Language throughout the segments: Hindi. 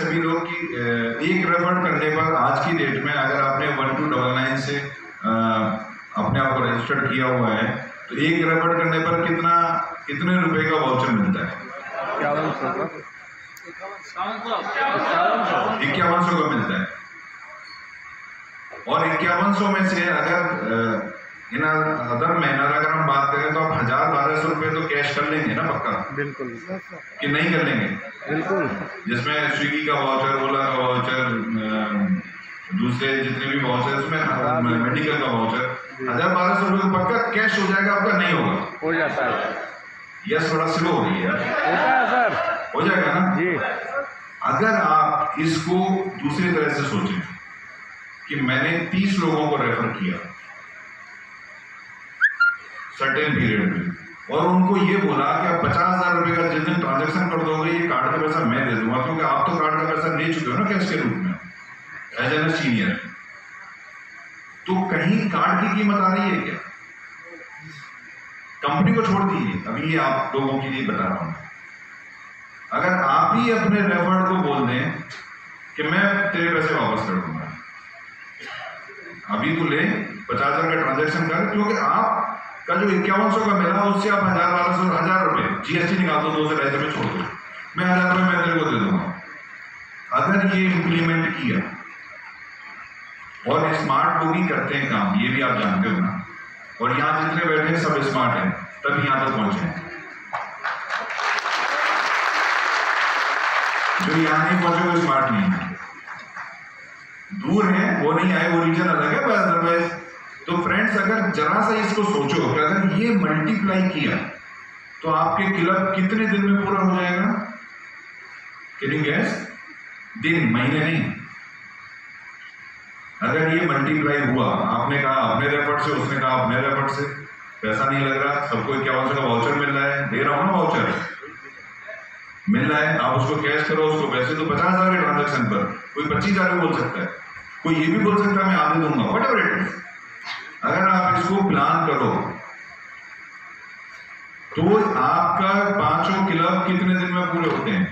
सभी लोग कि एक रेफर करने पर आज की डेट में अगर आपने 1299 से अपने आप को रजिस्टर्ड किया हुआ है तो एक रेफर करने पर कितने रुपए का वाउचर मिलता है? 5100 का मिलता है। और 5100 में से अगर इन अदर मैनर अगर हम बात करें तो आप 1000-1200 रुपए तो कैश कर लेंगे ना पक्का? बिल्कुल। कि नहीं कर लेंगे? बिल्कुल। जिसमें स्विगी का वाउचर, ओला का वाउचर, दूसरे जितने भी वाउचर, उसमें मेडिकल का वाउचर, 1000-1200 रुपए तो पक्का कैश हो जाएगा आपका? नहीं होगा? हो जाता है। यस, थोड़ा स्लो हो रही है। होता है सर। हो जाएगा ना जी। अगर आप इसको दूसरी तरह से सोचें कि मैंने 30 लोगों को रेफर किया सर्टेन पीरियड में और उनको ये बोला कि आप 50,000 रुपए का जिस दिन ट्रांजैक्शन कर दोगे ये कार्ड का पैसा मैं दे दूंगा, क्योंकि आप तो कार्ड का पैसा ले चुके हो ना कैश के रूप में एज एन सीनियर, तो कहीं कार्ड की कीमत आ रही है क्या? कंपनी को छोड़ दीजिए, अभी ये आप लोगों के लिए बता रहा हूं। अगर आप ही अपने रेफर्ड को बोल दें कि मैं तेरे पैसे वापस कर दूंगा, अभी तो ले 50,000 का ट्रांजैक्शन कर, क्योंकि आप का जो 5100 का मिला उससे आप 1000-1200 1000 रुपए जीएसटी निकाल दो, 2 से 2.5 में छोड़ दो, मैं 1000 रुपए मैं तेरे को दे दूंगा। अगर ये इंप्लीमेंट किया, और स्मार्ट लोग ही करते हैं काम, ये भी आप जानते हो ना, और यहां जितने बैठे हैं सब स्मार्ट हैं, तब यहां तक पहुंचे हैं। जो यहां नहीं पहुंचे वो स्मार्ट नहीं है, दूर हैं, वो नहीं आए, वो रीजन अलग है, बस अदरवाइज। तो फ्रेंड्स, अगर जरा सा इसको सोचो कि अगर ये मल्टीप्लाई किया तो आपके क्लब कितने दिन में पूरा हो जाएगा? Can you guess? दिन, महीने नहीं। अगर ये मल्टीप्लाई हुआ, आपने कहा अपने रेफर्ड से, उसने कहा अपने रेफर्ड से, पैसा नहीं लग रहा, सबको 5100 का वाउचर मिल रहा है, दे रहा हूं ना वाउचर, मिल रहा है, आप उसको कैश करो, उसको पैसे तो 50,000 के ट्रांजेक्शन पर, कोई 25,000 बोल सकता है, कोई ये भी बोल सकता है मैं आधे दूंगा, व्हाटएवर इट इज। अगर आप इसको प्लान करो तो आपका 5 क्लब कितने दिन में पूरे होते हैं?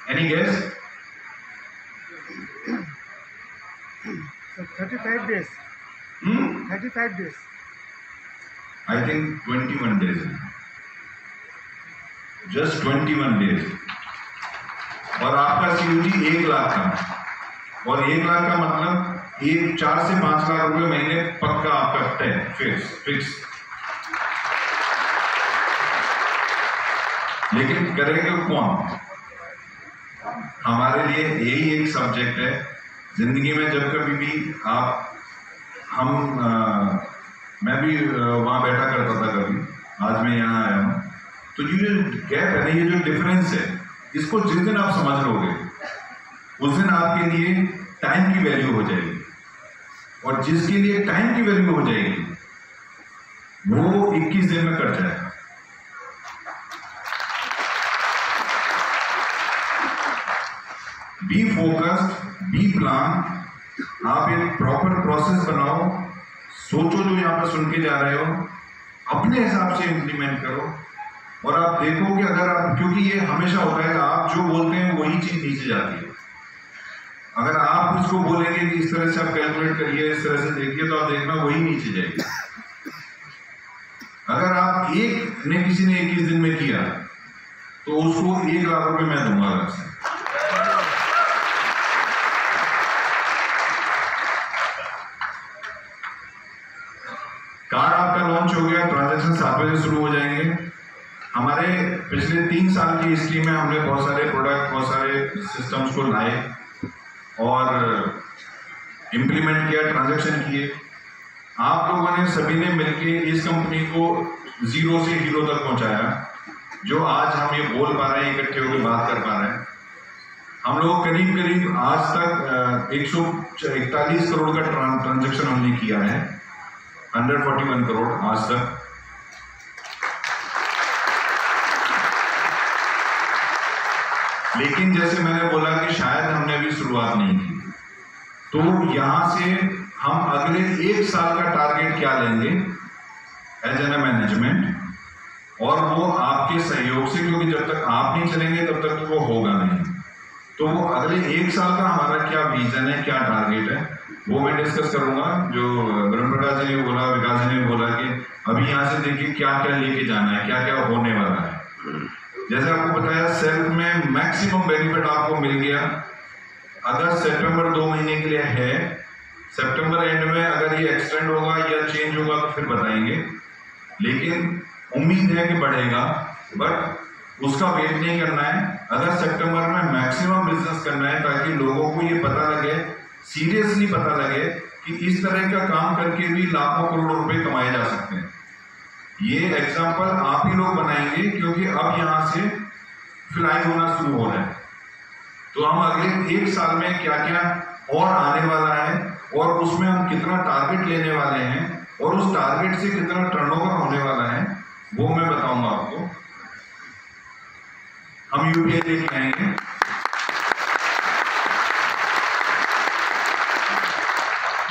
Any guess? 35 days. 35 days. I think 21 days. Just 21 days. और आपका COG 1 लाख का, और 1 लाख का मतलब 4 से 5 लाख रुपए महीने पक्का आपका तय, फिक्स। लेकिन करेंगे कौन? हमारे लिए यही एक सब्जेक्ट है जिंदगी में, जब कभी भी मैं भी वहां बैठा करता था कभी, आज मैं यहाँ आया हूं, तो ये जो गैप है ना, ये जो डिफरेंस है, इसको जिस दिन आप समझ लोगे उस दिन आपके लिए टाइम की वैल्यू हो जाएगी, और जिसके लिए टाइम की वैल्यू हो जाएगी वो 21 दिन में कर जाएगा। बी फोकस्ड, बी प्लान, आप एक प्रॉपर प्रोसेस बनाओ, सोचो जो यहां पर सुन के जा रहे हो, अपने हिसाब से इंप्लीमेंट करो, और आप देखो कि अगर आप, क्योंकि ये हमेशा होता है कि आप जो बोलते हैं वही चीज नीचे जाती है। अगर आप इसको बोलेंगे कि इस तरह से आप कैलकुलेट करिए, इस तरह से देखिए, तो आप देखना वही नीचे जाएगी। अगर आप किसी ने 21 दिन में किया तो उसको 1 लाख रुपए मैं दूंगा अलग से। कार्ड आपका लॉन्च हो गया, ट्रांजैक्शन 7 बजे शुरू हो जाएंगे। हमारे पिछले 3 साल की हिस्ट्री में हमने बहुत सारे प्रोडक्ट, बहुत सारे सिस्टम्स को लाए और इंप्लीमेंट किया, ट्रांजैक्शन किए। आप लोगों ने सभी ने मिलके इस कंपनी को 0 से हीरो तक पहुंचाया, जो आज हम ये बोल पा रहे हैं, इकट्ठे होकर बात कर पा रहे हैं। हम लोग करीब आज तक 141 करोड़ का ट्रांजैक्शन हमने किया है, 141 करोड़ आज तक। लेकिन जैसे मैंने बोला कि शायद हमने अभी शुरुआत नहीं की, तो यहां से हम अगले 1 साल का टारगेट क्या लेंगे एज एन मैनेजमेंट, और वो आपके सहयोग से, क्योंकि जब तक आप नहीं चलेंगे तब तक तो वो होगा नहीं। तो वो अगले 1 साल का हमारा क्या विजन है, क्या टारगेट है, वो मैं डिस्कस करूंगा। जो ब्रह्म प्रकाश जी ने बोला, विकास जी ने बोला कि अभी यहाँ से देखिए क्या क्या लेके जाना है, क्या क्या होने वाला है। जैसे आपको बताया, सेल्फ में मैक्सिमम बेनिफिट आपको मिल गया। अगस्त सितंबर 2 महीने के लिए है, सितंबर एंड में अगर ये एक्सटेंड होगा या चेंज होगा तो फिर बताएंगे, लेकिन उम्मीद है कि बढ़ेगा, बट उसका वेट नहीं करना है। अगस्त सितंबर में मैक्सिमम बिजनेस करना है ताकि लोगों को ये पता लगे, सीरियसली पता लगे कि इस तरह का काम करके भी लाखों करोड़ों रुपए कमाए जा सकते हैं। ये एग्जाम्पल आप ही लोग बनाएंगे क्योंकि अब यहाँ से फ्लाई होना शुरू हो रहा है। तो हम अगले 1 साल में क्या क्या और आने वाला है और उसमें हम कितना टारगेट लेने वाले हैं और उस टारगेट से कितना टर्नओवर होने वाला है वो मैं बताऊंगा आपको। हम यूपीआई लेके आएंगे।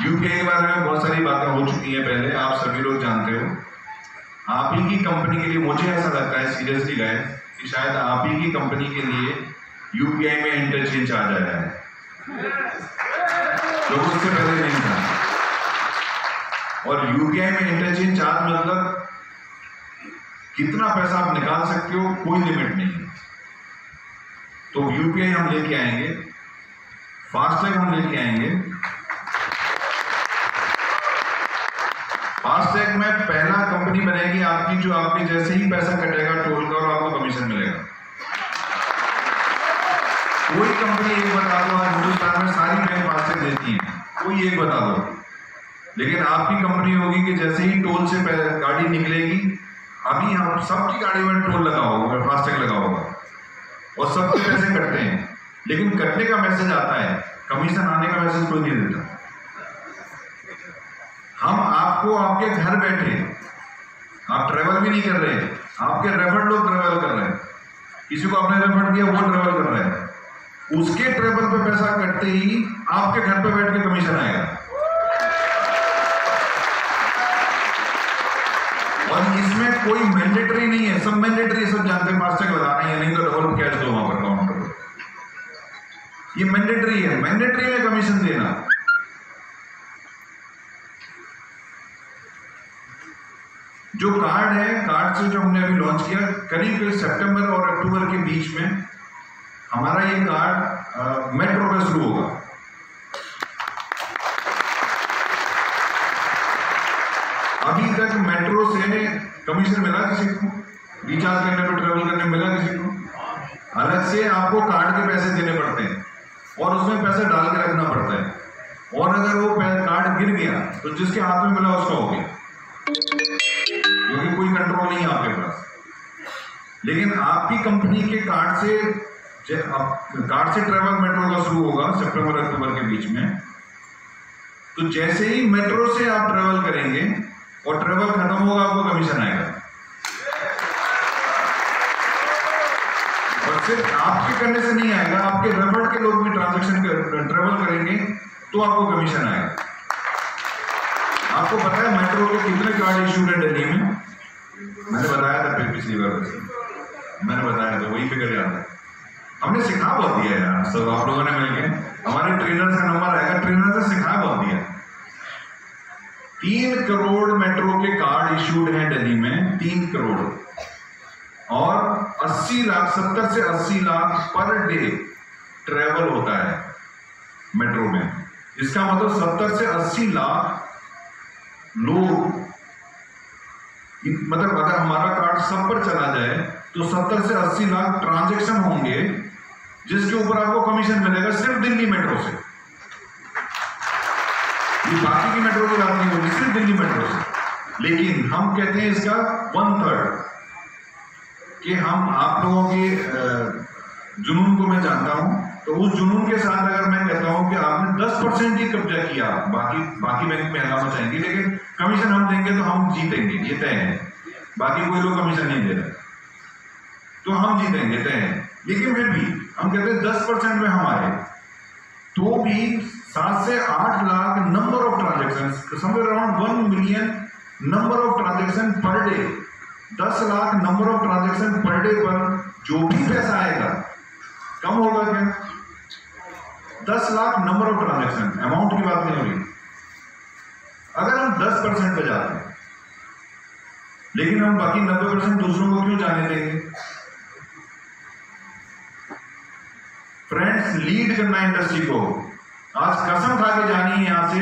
यूपीआई के बारे में बहुत सारी बातें हो चुकी हैं पहले, आप सभी लोग जानते हो। आप ही की कंपनी के लिए, मुझे ऐसा लगता है सीरियसली गाइस, कि शायद आप ही की कंपनी के लिए यूपीआई में इंटरचेंज आ जा रहा है, जो उससे पहले नहीं था। और यूपीआई में इंटरचेंज चार्ज मतलब कितना पैसा आप निकाल सकते हो, कोई लिमिट नहीं है। तो यूपीआई हम लेके आएंगे, फास्टैग हम लेके आएंगे। फास्टैग में पहला कंपनी बनेगी आपकी जो आपके जैसे ही पैसा कटेगा टोल का और आपको कमीशन मिलेगा। कोई कंपनी एक बता दो, आज हिंदुस्तान में सारी बैंक फास्टैग देती है, कोई एक बता दो, लेकिन आपकी कंपनी होगी कि जैसे ही टोल से गाड़ी निकलेगी, अभी हम सबकी गाड़ी में टोल लगा होगा, फास्टैग लगा होगा और सबके पैसे कटते हैं, लेकिन कटने का मैसेज आता है, कमीशन आने का मैसेज कोई नहीं देता। हम आपको आपके घर बैठे, आप ट्रेवल भी नहीं कर रहे, आपके रेफर्ड लोग ट्रेवल कर रहे हैं, किसी को आपने रेफर किया वो ट्रेवल कर रहे हैं, उसके ट्रेवल पे पैसा कटते ही आपके घर पे बैठ के कमीशन आएगा। और इसमें कोई मैंडेटरी नहीं है, सब मैंडेटरी, सब जानते हैं फास्टैग लगाना है, नहीं तो डबल कैश दो वहां पर काउंटर पर, ये मैंडेटरी है। मैंडेटरी में कमीशन देना। जो कार्ड है, कार्ड से जो हमने अभी लॉन्च किया, करीब सितंबर और अक्टूबर के बीच में हमारा ये कार्ड मेट्रो में शुरू होगा। अभी तक मेट्रो से कमीशन मिला किसी को? रिचार्ज करने पर, ट्रेवल करने में मिला किसी को? अलग से आपको कार्ड के पैसे देने पड़ते हैं और उसमें पैसे डाल के रखना पड़ता है, और अगर वो कार्ड गिर गया तो जिसके हाथ में मिला उसका हो गया, क्योंकि कोई कंट्रोल नहीं है आपके पास। लेकिन आपकी कंपनी के कार्ड से ट्रेवल मेट्रो का शुरू होगा सितंबर अक्टूबर के बीच में। तो जैसे ही मेट्रो से आप ट्रेवल करेंगे और ट्रेवल खत्म होगा, आपको कमीशन आएगा। और सिर्फ आपके करने से नहीं आएगा, आपके रेफर्ड के लोग भी ट्रांजैक्शन ट्रेवल करेंगे तो आपको कमीशन आएगा। आपको पता है मेट्रो के कितने कार्ड इशूड है दिल्ली में? मैंने बताया था फिर पिछली बार, मैंने बताया था, वही फिगर याद है। हमने सिखा बहुत दिया यार, सब आप लोगों ने मिलकर, हमारे ट्रेनर का नंबर आएगा, ट्रेनर से सिखा बहुत दिया। 3 करोड़ मेट्रो के कार्ड इशूड हैं दिल्ली में, 3 करोड़, और 80 लाख, 70 से 80 लाख पर डे ट्रेवल होता है मेट्रो में। इसका मतलब 70 से 80 लाख लोग, मतलब अगर हमारा कार्ड सब पर चला जाए तो 70 से 80 लाख ट्रांजैक्शन होंगे, जिसके ऊपर आपको कमीशन मिलेगा सिर्फ दिल्ली मेट्रो से। ये बाकी की मेट्रो की बात नहीं होगी, सिर्फ दिल्ली मेट्रो से। लेकिन हम कहते हैं इसका 1/3, कि हम आप लोगों के जुनून को मैं जानता हूं, तो उस जुनून के साथ अगर मैं कहता हूं कि आपने 10% ही कब्जा किया, बाकी बैंक में हंगामा मचाएंगे, लेकिन कमीशन हम देंगे तो हम जीतेंगे, ये तय है। बाकी कोई लोग कमीशन नहीं दे रहे तो हम जीतेंगे, तय है। लेकिन फिर भी हम कहते हैं 10% में हम आए तो भी 7 से 8 lakh number of transaction, somewhere around 1 million number of transaction per day, 10 lakh number of transaction per day पर जो भी पैसा आएगा कम होगा क्या? 10 lakh number of transaction, amount की बात नहीं हो रही। अगर हम 10% पे जाते हैं, लेकिन हम बाकी 90% दूसरों को क्यों जाने देंगे? फ्रेंड्स, लीड करना इंडस्ट्री को। आज कसम खा के जानी है यहां से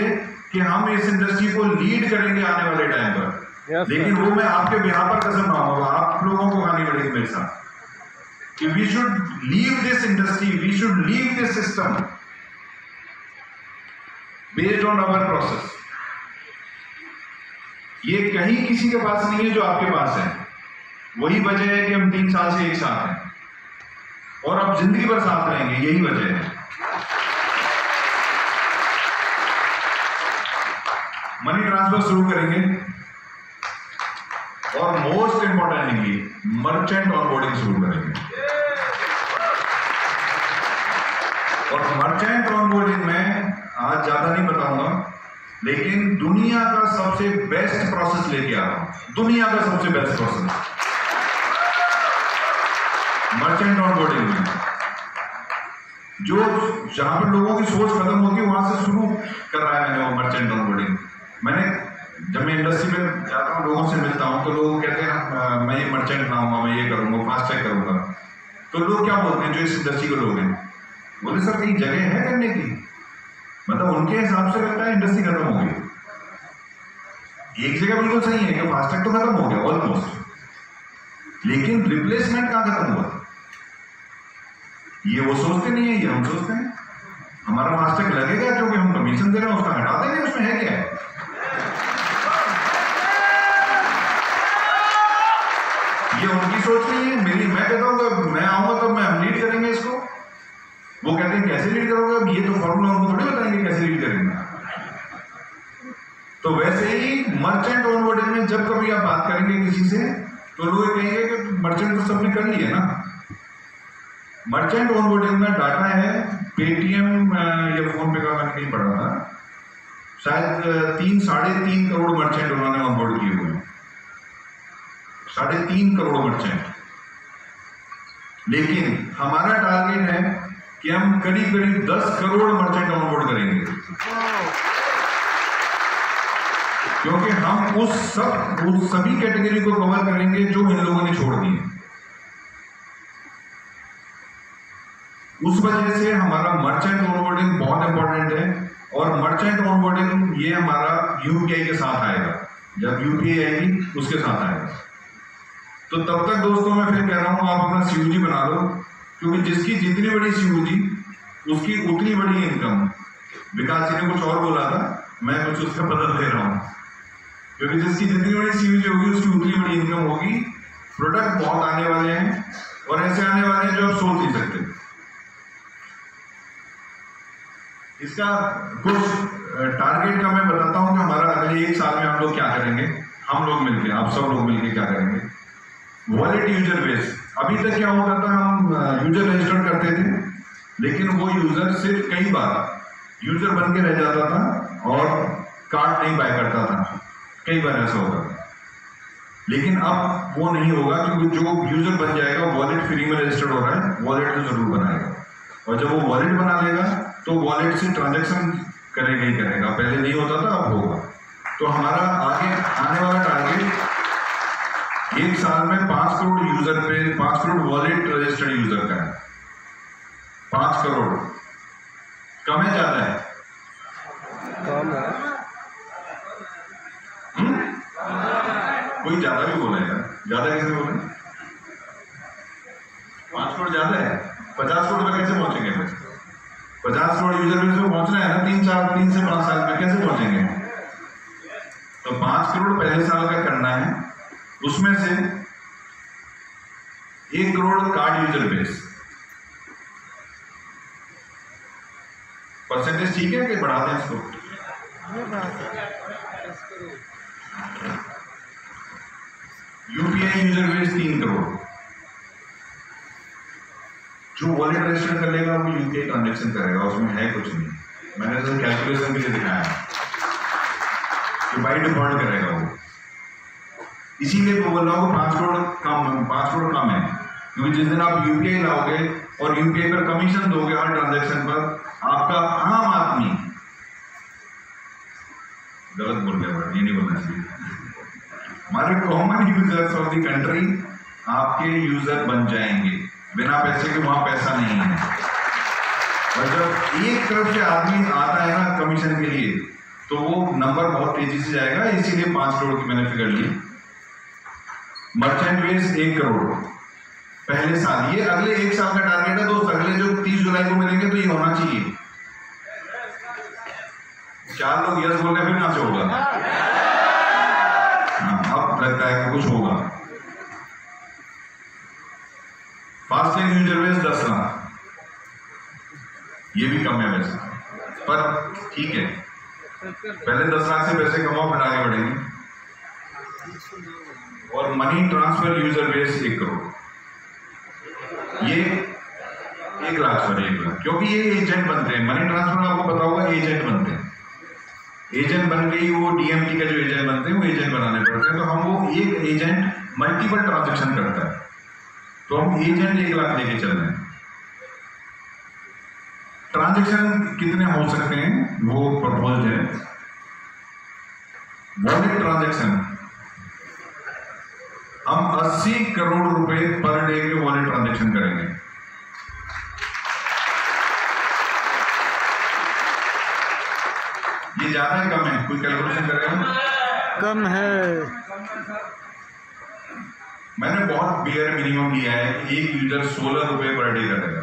कि हम इस इंडस्ट्री को लीड करेंगे आने वाले टाइम पर। लेकिन वो मैं आपके बिहार पर कसम खाऊंगा, आप लोगों को खानी पड़ेगी मेरे साथ, कि we should leave this industry, we should leave this system based on our process. ये कहीं किसी के पास नहीं है जो आपके पास है। वही वजह है कि हम 3 साल से एक साथ हैं और अब जिंदगी भर साथ रहेंगे, यही वजह है। मनी ट्रांसफर शुरू करेंगे और मोस्ट इंपॉर्टेंटली मर्चेंट ऑनबोर्डिंग शुरू करेंगे। और मर्चेंट ऑनबोर्डिंग में आज ज्यादा नहीं बताऊंगा, लेकिन दुनिया का सबसे बेस्ट प्रोसेस लेके आ रहा हूं। दुनिया का सबसे बेस्ट प्रोसेस मर्चेंट ऑनबोर्डिंग में, जो जहां पर लोगों की सोच खत्म होती है वहां से शुरू कर रहा है मैंने वो मर्चेंट ऑनबोर्डिंग। मैंने जब मैं इंडस्ट्री में जाता हूँ, लोगों से मिलता हूँ, तो लोग कहते हैं मैं ये मर्चेंट लाऊंगा, मैं ये करूंगा, फास्ट ट्रैक करूंगा। तो लोग क्या बोलते हैं जो इस इंडस्ट्री के लोग हैं? बोले सर कहीं जगह है करने की? मतलब उनके हिसाब से लगता है इंडस्ट्री खत्म हो गई। एक जगह बिल्कुल सही है कि फास्ट ट्रैक तो खत्म हो गया ऑलमोस्ट, लेकिन रिप्लेसमेंट कहां खत्म हुआ? ये वो सोचते नहीं है, ये हम सोचते हैं। हमारा फास्ट ट्रैक लगेगा क्योंकि हम कमीशन दे रहे हैं, उसका हटा देंगे, उसमें है क्या है? ये उनकी सोच नहीं है, मेरी। मैं कहता हूँ मैं आऊंगा तब मैं हम लीड करेंगे इसको। वो कहते हैं कैसे लीड करोगे? अब ये तो फॉर्मूला उनको थोड़ी बताएंगे कैसे लीड करेंगे। तो वैसे ही मर्चेंट ऑनबोर्डिंग में जब कभी आप बात करेंगे किसी से, तो लोग कहेंगे कि मर्चेंट तो सबने कर लिया ना। मर्चेंट ऑनबोर्डिंग में डाटा है पेटीएम या फोन पे का, मैंने कहीं पढ़ा था, शायद 3-3.5 करोड़ मर्चेंट उन्होंने ऑनबोर्ड किए हुए हैं। 3.5 करोड़ मर्चेंट। लेकिन हमारा टारगेट है कि हम करीब 10 करोड़ मर्चेंट ऑनबोर्ड करेंगे, क्योंकि हम उस सभी कैटेगरी को कवर करेंगे जो इन लोगों ने छोड़ दी। उस वजह से हमारा मर्चेंट ऑनबोर्डिंग बहुत इंपॉर्टेंट है। और मर्चेंट ऑनबोर्डिंग ये हमारा यूपीआई के साथ आएगा। जब यूपीआई आएगी उसके साथ आएगा। तो तब तक दोस्तों मैं फिर कह रहा हूं, आप अपना सीयूजी बना लो, क्योंकि जिसकी जितनी बड़ी सीयूजी उसकी उतनी बड़ी इनकम। विकास जी ने कुछ और बोला था, मैं कुछ उसका बदल दे रहा हूं, क्योंकि जिसकी जितनी बड़ी सीयूजी होगी उसकी उतनी बड़ी इनकम होगी। प्रोडक्ट बहुत आने वाले हैं और ऐसे आने वाले हैं जो आप सोच नहीं सकते। इसका कुछ टारगेट का मैं बताता हूं कि हमारा अगले 1 साल में हम लोग क्या करेंगे। हम लोग मिलकर, आप सब लोग मिलकर क्या करेंगे। Wallet user base. अभी तक क्या होता था, हम यूजर रजिस्टर करते थे, लेकिन वो यूजर सिर्फ कई बार यूजर बन के रह जाता था और कार्ड नहीं बाय करता था। कई बार ऐसा होता था, लेकिन अब वो नहीं होगा, क्योंकि जो यूजर बन जाएगा वॉलेट फ्री में रजिस्टर्ड हो रहा है, वॉलेट तो जरूर बनाएगा। और जब वो वॉलेट बना लेगा तो वॉलेट से ट्रांजैक्शन करेगा ही करेगा। पहले नहीं होता था, अब होगा। तो हमारा आगे आने वाला टारगेट 1 साल में 5 करोड़ यूजर पे, 5 करोड़ वॉलेट रजिस्टर्ड यूजर का है। 5 करोड़ कम है, ज्यादा है? कम है। कोई ज्यादा भी बोला यार, ज्यादा कैसे बोले? 5 करोड़ ज्यादा है। 50 करोड़ में कैसे पहुंचेंगे? 50 करोड़ यूजर बेस में पहुंचना है ना, 3 से 5 साल में कैसे पहुंचेंगे? तो 5 करोड़ पहले साल का करना है, उसमें से 1 crore card user base. Percentage ठीक है कि बढ़ा दें इसको? UPI user base 3 crore. जो वॉलेट रजिस्टर कर लेगा वो यूपीआई ट्रांजैक्शन करेगा, उसमें है कुछ नहीं। मैंने तो कैलकुलेशन के लिए दिखाया कि बाई डिफॉल्ट करेगा वो। इसीलिए मैं बोल रहा हूँ 5 करोड़ कम है, क्योंकि जिस दिन आप यूपीआई लाओगे और यूपीआई पर कमीशन दोगे हर ट्रांजैक्शन पर, आप आपका आम आदमी, गलत बोल गया, ये नहीं बोलना चाहिए, हमारे common users of the country आपके यूजर बन जाएंगे बिना पैसे के। वहां पैसा नहीं है, और जब एक तरफ से आदमी आता है ना कमीशन के लिए, तो वो नंबर बहुत तेजी से जाएगा। इसीलिए 5 करोड़ की मैंने फिगर ली। मर्चेंट बेस 1 करोड़ पहले साल, ये अगले 1 साल का टारगेट है। दोस्त अगले जो 30 जुलाई को मिलेंगे तो ये होना चाहिए। 4 लोग यस बोल रहे, फिर कहां से होगा? अब लगता है कि कुछ होगा। फास्टैग यूजर बेस 10 लाख, ये भी कम है वैसे, पर ठीक है। पहले 10 लाख से पैसे कमाओ, फिर आगे बढ़ेंगे। और money transfer user base 1 crore, ये 1 लाख, सॉरी 1 लाख, क्योंकि ये एजेंट बनते हैं। मनी ट्रांसफर आपको पता होगा, एजेंट बनते हैं। एजेंट बन गई, वो डीएमटी का जो एजेंट बनते हैं वो एजेंट बनाने पड़ते हैं। तो हम वो एक एजेंट मल्टीपल ट्रांजेक्शन करता है, तो हम एजेंट 1 लाख लेके चल रहे हैं। ट्रांजेक्शन कितने हो सकते हैं वो प्रपोज है। वॉलेट ट्रांजेक्शन हम 80 करोड़ रुपए पर डे के वॉलेट ट्रांजेक्शन करेंगे। ये ज्यादा है कम है? कोई कैलकुलेशन करेगा? कम है। मैंने बहुत बेयर मिनिमम लिया है कि एक यूजर 16 रुपए पर डे करेगा।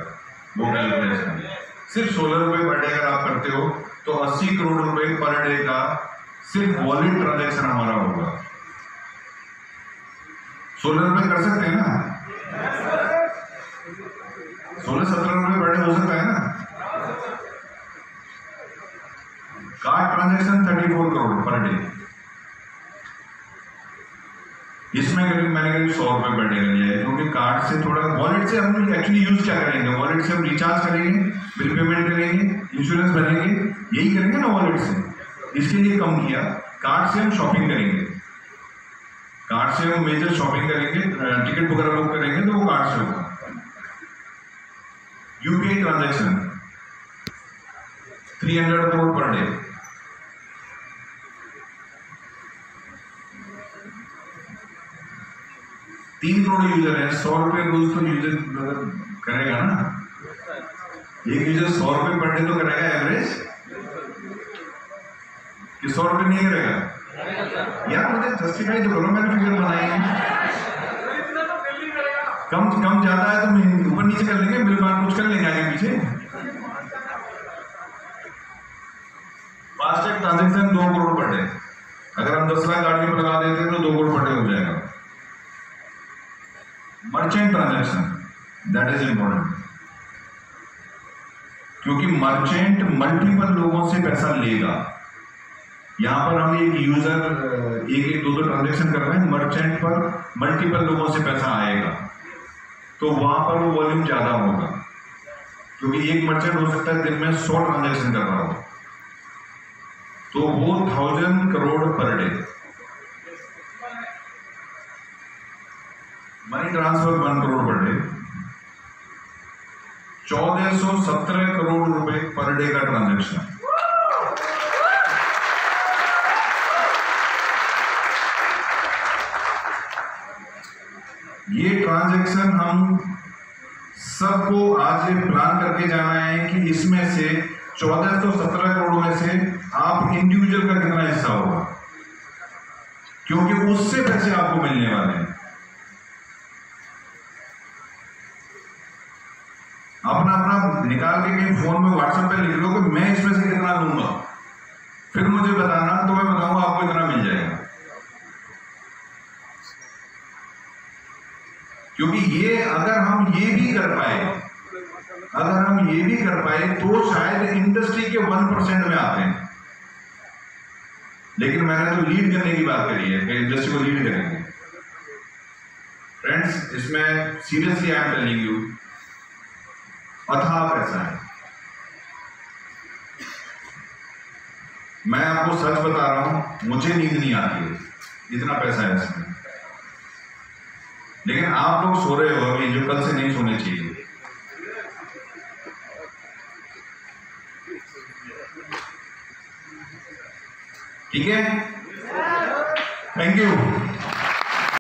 वो कैलकुलेशन सिर्फ 16 रुपए पर डे अगर आप करते हो तो 80 करोड़ रुपए पर डे का सिर्फ वॉलेट ट्रांजेक्शन हमारा होगा। 16 रुपए कर सकते हैं ना? 16-17 रुपए पर डे हो सकता है ना? Card transaction 34 crore per day. इसमें मैंने करीब 100 रुपए पर डे कर लिया है, क्योंकि कार्ड से थोड़ा, वॉलेट से हम एक्चुअली यूज क्या करेंगे? वॉलेट से हम रिचार्ज करेंगे, बिल पेमेंट करेंगे, इंश्योरेंस भरेंगे, यही करेंगे ना वॉलेट से। इसके लिए कम किया। कार्ड से हम शॉपिंग करेंगे, कार्ड से हम मेजर शॉपिंग करेंगे, टिकट वगैरह बुक करेंगे तो वो कार्ड से होगा। UPI transaction 300 crore per day. तीन करोड़ यूजर है, 100 रुपए रोज तो यूजर करेगा ना। एक यूजर 100 रुपए पर डे तो करेगा एवरेज, कि 100 रुपए नहीं करेगा? यार मुझे जस्टिफाई तो करो, मैंने फिगर बनाई है। कम ज्यादा है तो ऊपर नीचे कर लेंगे, बिल बार कुछ कर लेंगे आगे पीछे। FASTag transaction 2 crore per day. अगर हम 10 लाख गाड़ी में लगा देते हैं तो 2 करोड़ पर डे हो जाएगा। Merchant transaction that is important, क्योंकि मर्चेंट मल्टीपल लोगों से पैसा लेगा। यहां पर हम एक यूजर एक 2 ट्रांजेक्शन कर रहे हैं, मर्चेंट पर मल्टीपल लोगों से पैसा आएगा, तो वहां पर वो वॉल्यूम ज्यादा होगा, क्योंकि एक मर्चेंट हो सकता है दिन में 100 ट्रांजेक्शन कर रहा हो, तो वो 1000 crore per day. Money transfer 1 crore per day. 1417 crore रुपए पर डे का ट्रांजेक्शन। ये ट्रांजेक्शन हम सबको आज ये प्लान करके जाना है कि इसमें से 1417 करोड़ में से आप इंडिविजुअल का कितना हिस्सा होगा, क्योंकि उससे पैसे आपको मिलने वाले हैं। अपना अपना निकाल के कहीं फोन में व्हाट्सएप पे लिख लो कि मैं इसमें से कितना लूंगा, फिर मुझे बताना, तो मैं बताऊंगा आपको इतना मिल जाएगा। क्योंकि ये अगर हम ये भी कर पाए तो शायद इंडस्ट्री के 1% में आते हैं। लेकिन मैंने तो लीड करने की बात करी है कि इंडस्ट्री को लीड करेंगे। फ्रेंड्स, इसमें seriously I am telling you, अथाह पैसा है। मैं आपको सच बता रहा हूं, मुझे नींद नहीं आती है, इतना पैसा है इसमें। लेकिन आप लोग सो रहे हो अभी, जो कल से नहीं सोने चाहिए। ठीक है, थैंक यू।